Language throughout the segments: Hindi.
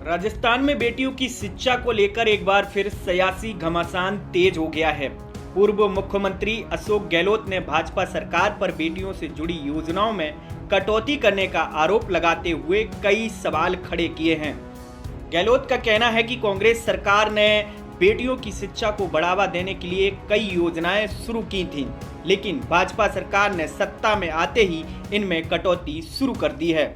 राजस्थान में बेटियों की शिक्षा को लेकर एक बार फिर सियासी घमासान तेज हो गया है। पूर्व मुख्यमंत्री अशोक गहलोत ने भाजपा सरकार पर बेटियों से जुड़ी योजनाओं में कटौती करने का आरोप लगाते हुए कई सवाल खड़े किए हैं। गहलोत का कहना है कि कांग्रेस सरकार ने बेटियों की शिक्षा को बढ़ावा देने के लिए कई योजनाएं शुरू की थीं, लेकिन भाजपा सरकार ने सत्ता में आते ही इनमें कटौती शुरू कर दी है।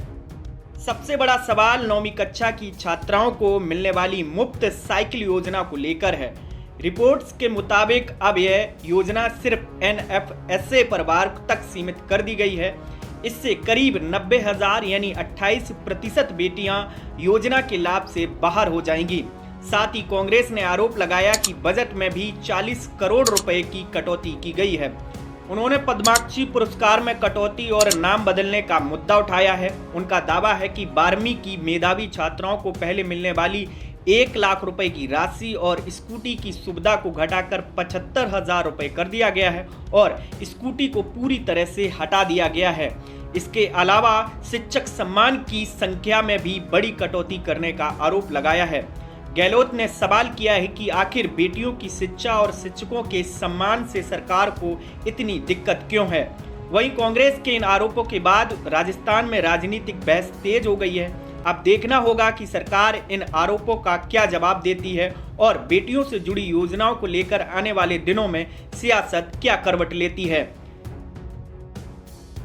सबसे बड़ा सवाल 9वीं कक्षा की छात्राओं को मिलने वाली मुफ्त साइकिल योजना को लेकर है। रिपोर्ट्स के मुताबिक अब यह योजना सिर्फ एनएफएसए परिवार तक सीमित कर दी गई है। इससे करीब 90,000 यानी 28% बेटियां योजना के लाभ से बाहर हो जाएंगी। साथ ही कांग्रेस ने आरोप लगाया कि बजट में भी 40 करोड़ रुपए की कटौती की गई है। उन्होंने पद्माक्षी पुरस्कार में कटौती और नाम बदलने का मुद्दा उठाया है। उनका दावा है कि 12वीं की मेधावी छात्राओं को पहले मिलने वाली 1 लाख रुपए की राशि और स्कूटी की सुविधा को घटाकर 75,000 रुपए कर दिया गया है और स्कूटी को पूरी तरह से हटा दिया गया है। इसके अलावा शिक्षक सम्मान की संख्या में भी बड़ी कटौती करने का आरोप लगाया है। गहलोत ने सवाल किया है कि आखिर बेटियों की शिक्षा और शिक्षकों के सम्मान से सरकार को इतनी दिक्कत क्यों है। वहीं कांग्रेस के इन आरोपों के बाद राजस्थान में राजनीतिक बहस तेज हो गई है। अब देखना होगा कि सरकार इन आरोपों का क्या जवाब देती है और बेटियों से जुड़ी योजनाओं को लेकर आने वाले दिनों में सियासत क्या करवट लेती है।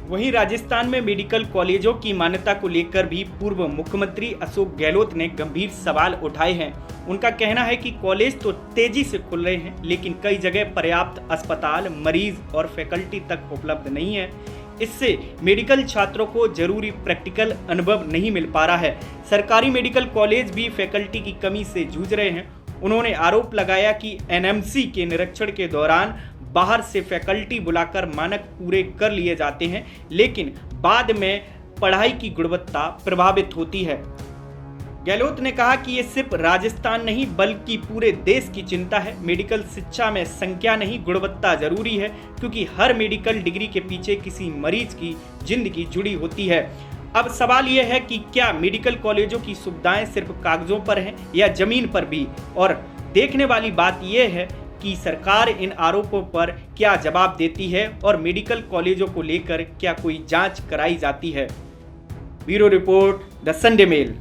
वहीं राजस्थान में मेडिकल कॉलेजों की मान्यता को लेकर भी पूर्व मुख्यमंत्री अशोक गहलोत ने गंभीर सवाल उठाए हैं। उनका कहना है कि कॉलेज तो तेजी से खुल रहे हैं, लेकिन कई जगह पर्याप्त अस्पताल, मरीज और फैकल्टी तक उपलब्ध नहीं है। इससे मेडिकल छात्रों को जरूरी प्रैक्टिकल अनुभव नहीं मिल पा रहा है। सरकारी मेडिकल कॉलेज भी फैकल्टी की कमी से जूझ रहे हैं। उन्होंने आरोप लगाया कि एनएमसी के निरीक्षण के दौरान बाहर से फैकल्टी बुलाकर मानक पूरे कर लिए जाते हैं, लेकिन बाद में पढ़ाई की गुणवत्ता प्रभावित होती है। गहलोत ने कहा कि ये सिर्फ राजस्थान नहीं बल्कि पूरे देश की चिंता है। मेडिकल शिक्षा में संख्या नहीं गुणवत्ता जरूरी है, क्योंकि हर मेडिकल डिग्री के पीछे किसी मरीज की जिंदगी जुड़ी होती है। अब सवाल यह है कि क्या मेडिकल कॉलेजों की सुविधाएं सिर्फ कागजों पर हैं या जमीन पर भी। और देखने वाली बात यह है कि सरकार इन आरोपों पर क्या जवाब देती है और मेडिकल कॉलेजों को लेकर क्या कोई जांच कराई जाती है। Bureau report, the Sunday mail.